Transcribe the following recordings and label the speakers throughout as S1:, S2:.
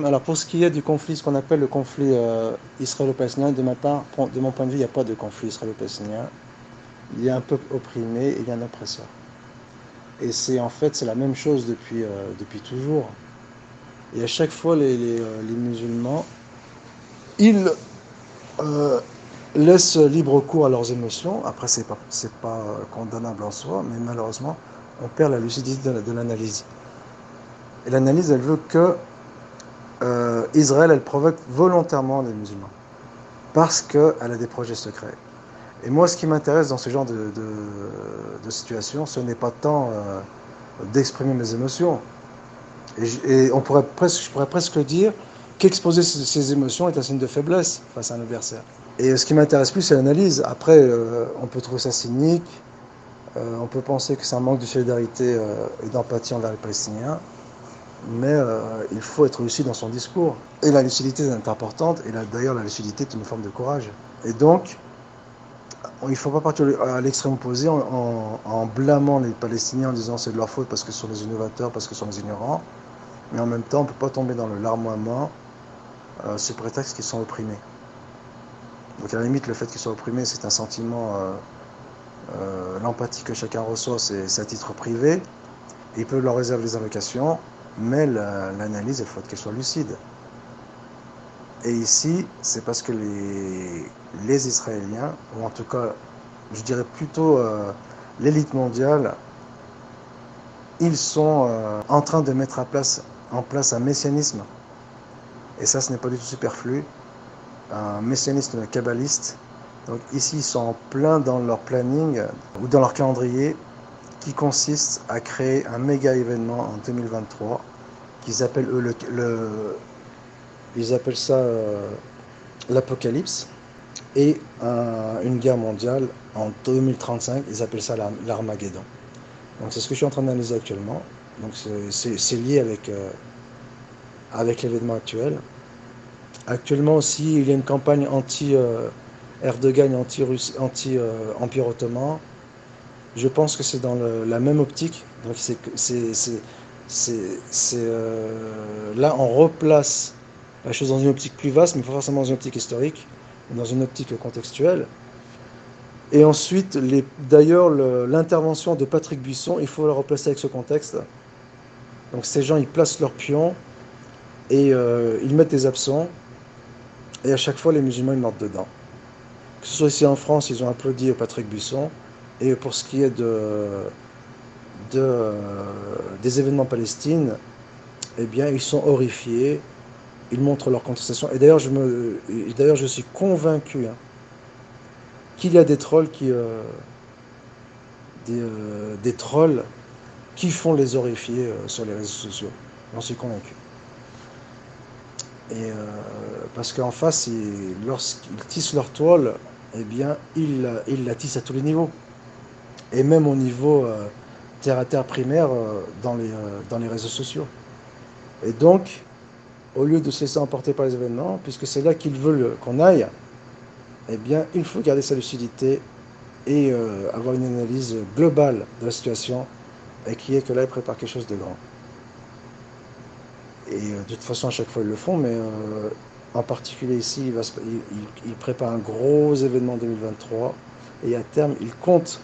S1: Alors pour ce qui est du conflit, ce qu'on appelle le conflit israélo-palestinien, de mon point de vue, il n'y a pas de conflit israélo-palestinien. Il y a un peuple opprimé et il y a un oppresseur. Et c'est la même chose depuis toujours. Et à chaque fois, les musulmans, ils euh, laissent libre cours à leurs émotions. Après, c'est pas condamnable en soi, mais malheureusement, on perd la lucidité de l'analyse. Et l'analyse, elle veut que Israël, elle provoque volontairement les musulmans. Parce qu'elle a des projets secrets. Et moi, ce qui m'intéresse dans ce genre de situation, ce n'est pas tant d'exprimer mes émotions. Et je pourrais presque dire qu'exposer ces émotions est un signe de faiblesse face à un adversaire. Et ce qui m'intéresse plus, c'est l'analyse. Après, on peut trouver ça cynique, on peut penser que c'est un manque de solidarité et d'empathie envers les Palestiniens, mais il faut être lucide dans son discours. Et la lucidité est importante, et d'ailleurs la lucidité est une forme de courage. Et donc, il ne faut pas partir à l'extrême opposé en blâmant les Palestiniens en disant c'est de leur faute parce que ce sont des innovateurs, parce que ce sont des ignorants, mais en même temps on ne peut pas tomber dans le larmoiement sous prétexte qu'ils sont opprimés. Donc à la limite, le fait qu'ils soient opprimés, c'est un sentiment, l'empathie que chacun reçoit, c'est à titre privé. Ils peuvent leur réserver des invocations, mais l'analyse, il faut qu'elle soit lucide. Et ici, c'est parce que les Israéliens, ou en tout cas, je dirais plutôt l'élite mondiale, ils sont en train de mettre en place un messianisme. Et ça, ce n'est pas du tout superflu. Un messianisme kabbaliste. Donc ici, ils sont en plein dans leur planning ou dans leur calendrier qui consiste à créer un méga événement en 2023 qu'ils appellent eux ils appellent ça l'apocalypse et une guerre mondiale en 2035, ils appellent ça l'Armageddon. Donc c'est ce que je suis en train d'analyser actuellement. Donc c'est lié avec l'événement actuel. Actuellement aussi, il y a une campagne anti-Erdogan et anti-Empire ottoman. Je pense que c'est dans la même optique. Donc là, on replace la chose dans une optique plus vaste, mais pas forcément dans une optique historique, mais dans une optique contextuelle. Et ensuite, d'ailleurs, l'intervention de Patrick Buisson, il faut la replacer avec ce contexte. Donc ces gens, ils placent leurs pions et ils mettent des absents. Et à chaque fois, les musulmans, ils meurent dedans. Que ce soit ici en France, ils ont applaudi Patrick Buisson. Et pour ce qui est des événements Palestine, eh bien, ils sont horrifiés. Ils montrent leur contestation. Et d'ailleurs, je suis convaincu qu'il y a des trolls des trolls qui font les horrifier sur les réseaux sociaux. J'en suis convaincu. Et parce qu'en face, lorsqu'ils tissent leur toile, eh bien, ils la tissent à tous les niveaux. Et même au niveau terre à terre primaire dans les réseaux sociaux. Et donc, au lieu de se laisser emporter par les événements, puisque c'est là qu'ils veulent qu'on aille, eh bien, il faut garder sa lucidité et avoir une analyse globale de la situation, et qui est que là, ils préparent quelque chose de grand. Et de toute façon, à chaque fois, ils le font, mais en particulier ici, ils préparent un gros événement en 2023, et à terme, ils comptent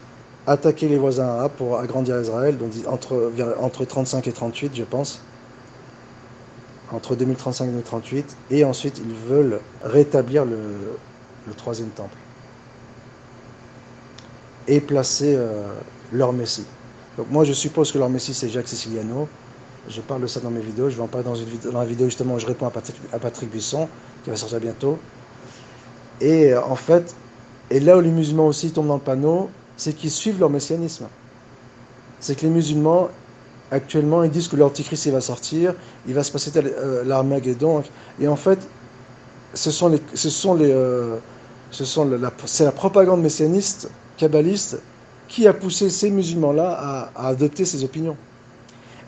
S1: attaquer les voisins arabes pour agrandir Israël, donc entre 35 et 38, je pense, entre 2035 et 2038, et ensuite, ils veulent rétablir le troisième temple et placer leur Messie. Donc moi, je suppose que leur Messie, c'est Jacques Siciliano. Je parle de ça dans mes vidéos. Je vais en parler dans la vidéo justement où je réponds à Patrick Buisson, qui va sortir bientôt. Et en fait, et là où les musulmans aussi tombent dans le panneau, c'est qu'ils suivent leur messianisme. C'est que les musulmans, actuellement, ils disent que l'Antichrist il va sortir, il va se passer l'Armageddon. Et en fait, c'est la propagande messianiste, kabbaliste, qui a poussé ces musulmans-là à adopter ces opinions.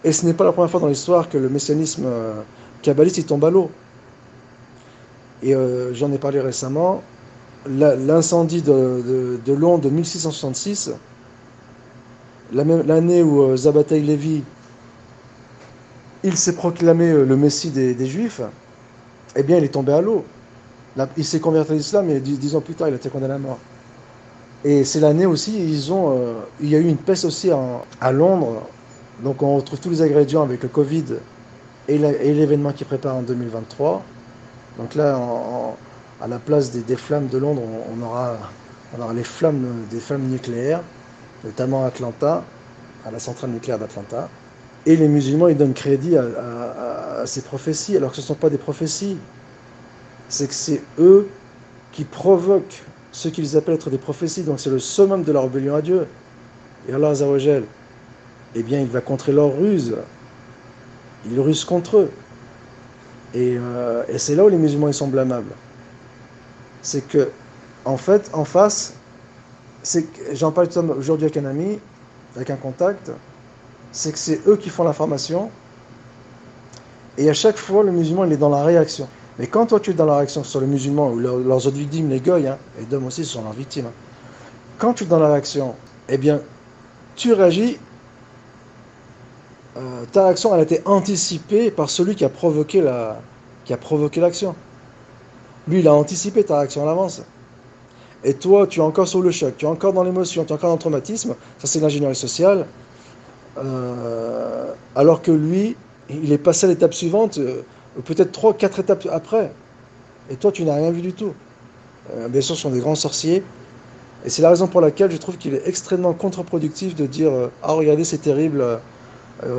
S1: Et ce n'est pas la première fois dans l'histoire que le messianisme kabbaliste il tombe à l'eau. Et j'en ai parlé récemment, l'incendie de Londres de 1666, l'année où Zabataï Lévi il s'est proclamé le Messie des Juifs, eh bien il est tombé à l'eau. Il s'est converti à l'islam et 10 ans plus tard, il a été condamné à mort. Et c'est l'année aussi, il y a eu une peste aussi à Londres. Donc on retrouve tous les ingrédients avec le Covid et l'événement qui prépare en 2023. Donc là, à la place des flammes de Londres, on aura les flammes, des flammes nucléaires, notamment à Atlanta, à la centrale nucléaire d'Atlanta. Et les musulmans, ils donnent crédit à ces prophéties, alors que ce ne sont pas des prophéties. C'est que c'est eux qui provoquent ce qu'ils appellent être des prophéties. Donc c'est le summum de la rébellion à Dieu. Et Allah Azzawajal, eh bien, il va contrer leur ruse. Il ruse contre eux. Et c'est là où les musulmans ils sont blâmables. C'est que, en fait, en face, j'en parle aujourd'hui avec un ami, avec un contact, c'est que c'est eux qui font l'information. Et à chaque fois, le musulman, il est dans la réaction. Mais quand toi, tu es dans la réaction sur le musulman, ou leurs autres victimes, les goïs, hein, et d'hommes aussi, ce sont leurs victimes. Hein. Quand tu es dans la réaction, eh bien, tu réagis. Ta réaction, elle a été anticipée par celui qui a provoqué l'action. Lui, il a anticipé ta réaction à l'avance. Et toi, tu es encore sous le choc, tu es encore dans l'émotion, tu es encore dans le traumatisme. Ça, c'est l'ingénierie sociale. Alors que lui, il est passé à l'étape suivante, peut-être 3, 4 étapes après. Et toi, tu n'as rien vu du tout. Bien sûr, ce sont des grands sorciers. Et c'est la raison pour laquelle je trouve qu'il est extrêmement contre-productif de dire ah, regardez, c'est terrible,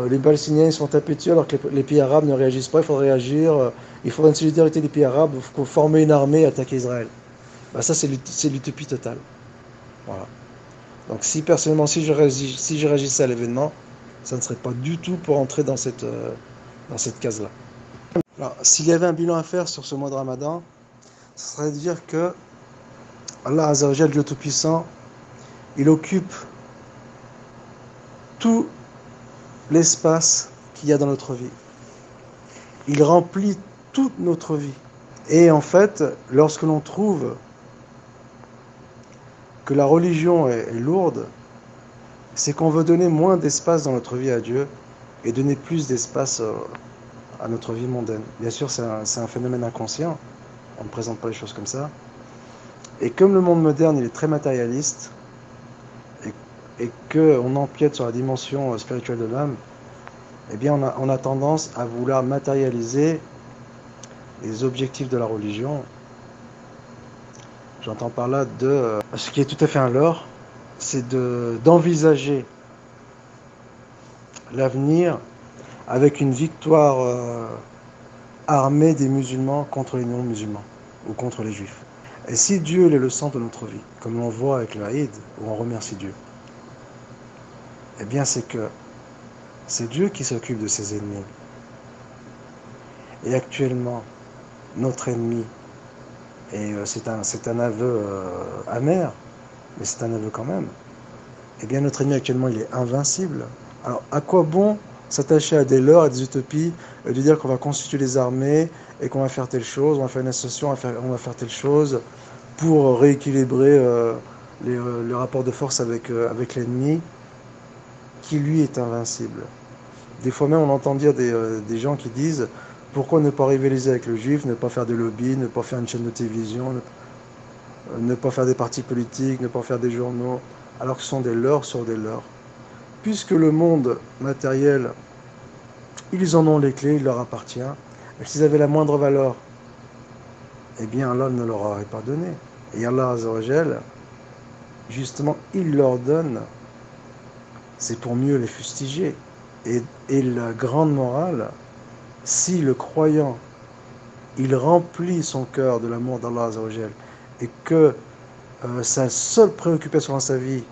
S1: les Palestiniens ils sont tapés dessus alors que les pays arabes ne réagissent pas, il faudrait réagir, il faudrait une solidarité des pays arabes, il faut former une armée et attaquer Israël. Bah, ça, c'est l'utopie totale. Voilà. Donc, personnellement, si je réagissais à l'événement, ça ne serait pas du tout pour entrer dans cette case-là. Alors, s'il y avait un bilan à faire sur ce mois de Ramadan, ce serait de dire que Allah Azzawajal, Dieu Tout-Puissant, il occupe tout l'espace qu'il y a dans notre vie. Il remplit toute notre vie. Et en fait, lorsque l'on trouve que la religion est lourde, c'est qu'on veut donner moins d'espace dans notre vie à Dieu et donner plus d'espace à notre vie mondaine. Bien sûr, c'est un phénomène inconscient. On ne présente pas les choses comme ça. Et comme le monde moderne, il est très matérialiste, et qu'on empiète sur la dimension spirituelle de l'homme, eh bien, on a tendance à vouloir matérialiser les objectifs de la religion. J'entends par là ce qui est tout à fait un leurre, c'est d'envisager l'avenir avec une victoire armée des musulmans contre les non-musulmans ou contre les juifs. Et si Dieu est le centre de notre vie, comme l'on voit avec le Haïd, où on remercie Dieu, eh bien c'est que c'est Dieu qui s'occupe de ses ennemis. Et actuellement, notre ennemi, et c'est un aveu amer, mais c'est un aveu quand même, eh bien notre ennemi actuellement, il est invincible. Alors à quoi bon s'attacher à des leurres, à des utopies, de dire qu'on va constituer des armées et qu'on va faire telle chose, on va faire une association, on va faire telle chose pour rééquilibrer le rapport de force avec l'ennemi, qui lui est invincible. Des fois même on entend dire des gens qui disent pourquoi ne pas rivaliser avec le juif, ne pas faire de lobby, ne pas faire une chaîne de télévision, ne pas faire des partis politiques, ne pas faire des journaux, alors que ce sont des leurres sur des leurres. Puisque le monde matériel, ils en ont les clés, il leur appartient, et s'ils avaient la moindre valeur, eh bien Allah ne leur aurait pas donné. Et Allah Azzawajal, justement, il leur donne, c'est pour mieux les fustiger. Et la grande morale, si le croyant, il remplit son cœur de l'amour d'Allah Azzawajal, et que sa seule préoccupation dans sa vie,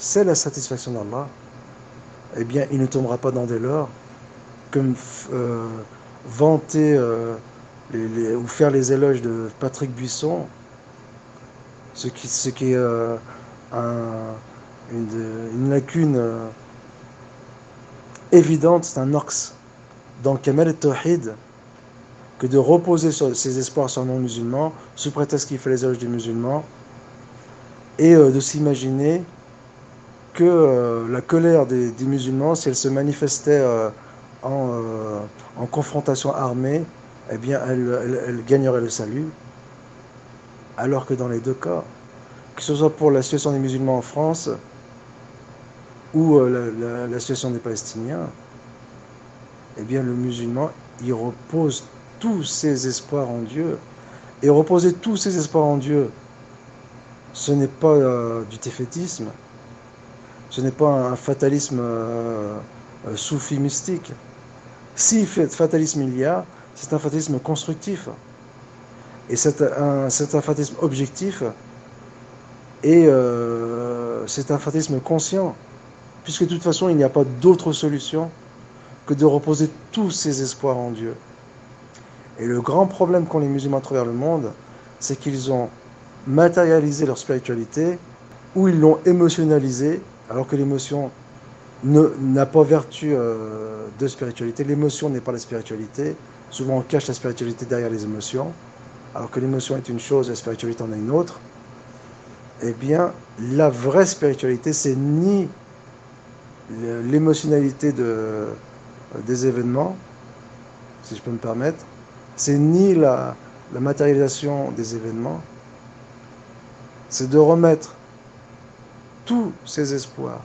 S1: c'est la satisfaction d'Allah, eh bien, il ne tombera pas dans des leurres, comme vanter ou faire les éloges de Patrick Buisson, ce qui est une lacune évidente, c'est un orx dans le Kamal et-Tawhid, que de reposer ses espoirs sur un non-musulman, sous prétexte qu'il fait les éloges des musulmans, et de s'imaginer que la colère des musulmans, si elle se manifestait en confrontation armée, eh bien, elle gagnerait le salut. Alors que dans les deux cas, que ce soit pour la situation des musulmans en France ou la situation des Palestiniens, eh bien, le musulman, il repose tous ses espoirs en Dieu. Et reposer tous ses espoirs en Dieu, ce n'est pas du défaitisme, ce n'est pas un fatalisme soufi mystique. Si fatalisme il y a, c'est un fatalisme constructif. Et c'est un fatalisme objectif et c'est un fatalisme conscient. Puisque de toute façon, il n'y a pas d'autre solution que de reposer tous ses espoirs en Dieu. Et le grand problème qu'ont les musulmans à travers le monde, c'est qu'ils ont matérialisé leur spiritualité ou ils l'ont émotionnalisée, alors que l'émotion n'a pas vertu de spiritualité. L'émotion n'est pas la spiritualité. Souvent, on cache la spiritualité derrière les émotions, alors que l'émotion est une chose et la spiritualité en est une autre. Eh bien, la vraie spiritualité, c'est ni l'émotionnalité des événements, si je peux me permettre, c'est ni la matérialisation des événements, c'est de remettre tous ses espoirs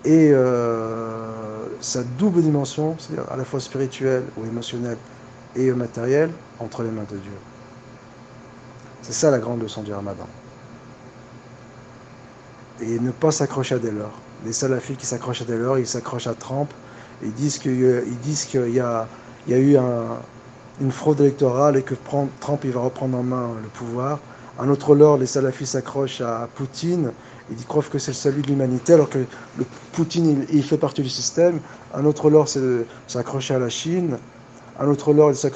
S1: et sa double dimension, c'est-à-dire à la fois spirituelle ou émotionnelle et matérielle, entre les mains de Dieu. C'est ça la grande leçon du Ramadan. Et ne pas s'accrocher à des leurres. Les salafis qui s'accrochent à des leurres, ils s'accrochent à Trump, ils disent qu'il y a eu une fraude électorale et que Trump il va reprendre en main le pouvoir. Un autre leurre, les salafis s'accrochent à Poutine, ils croient que c'est le salut de l'humanité, alors que Poutine il fait partie du système. Un autre leurre, c'est s'accrocher à la Chine. Un autre leurre, c'est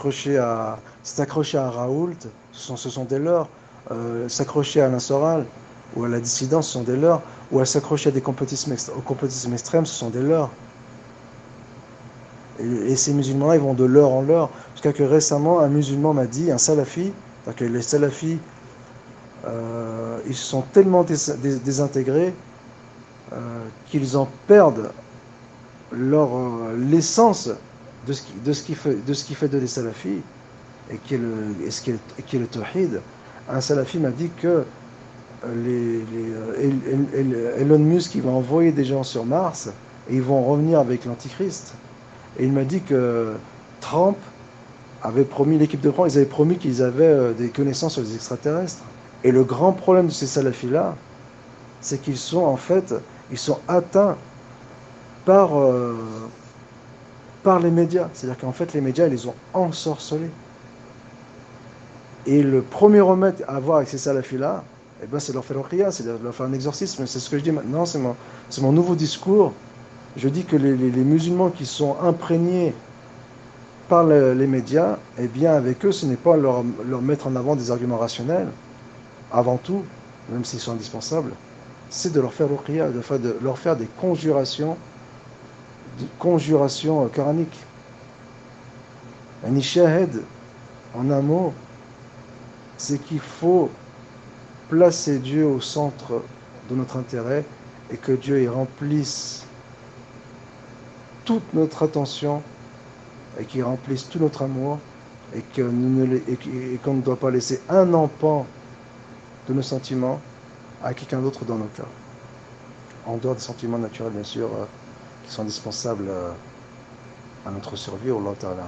S1: s'accrocher à Raoult, ce sont des leurres. S'accrocher à Alain Soral ou à la dissidence, ce sont des leurres. Ou à s'accrocher à au complotisme extrême, ce sont des leurres. Et ces musulmans-là, ils vont de leurre en leurre. Jusqu'à que récemment, un musulman m'a dit, un salafi, que les salafis, ils sont tellement désintégrés qu'ils en perdent l'essence de ce qui fait de les salafis et qui est le tawhid. Un salafi m'a dit que Elon Musk il va envoyer des gens sur Mars et ils vont revenir avec l'Antichrist. Et il m'a dit que Trump avait promis, l'équipe de Trump, ils avaient promis qu'ils avaient des connaissances sur les extraterrestres. Et le grand problème de ces salafis-là, c'est qu'ils sont en fait, ils sont atteints par les médias. C'est-à-dire qu'en fait, les médias, ils les ont ensorcelés. Et le premier remède à avoir avec ces salafis-là, eh ben, c'est de leur faire ruqya, c'est de leur faire un exorcisme. C'est ce que je dis maintenant, c'est mon nouveau discours. Je dis que les musulmans qui sont imprégnés par les médias, eh bien, avec eux, ce n'est pas leur mettre en avant des arguments rationnels, avant tout, même s'ils sont indispensables, c'est de leur faire ruqya, de leur faire des conjurations coraniques. Un shahed, en un mot, c'est qu'il faut placer Dieu au centre de notre intérêt et que Dieu y remplisse toute notre attention et qu'il remplisse tout notre amour et qu'on ne doit pas laisser un empan de nos sentiments à quelqu'un d'autre dans nos cœurs. En dehors des sentiments naturels, bien sûr, qui sont indispensables à notre survie, au Allah Ta'ala.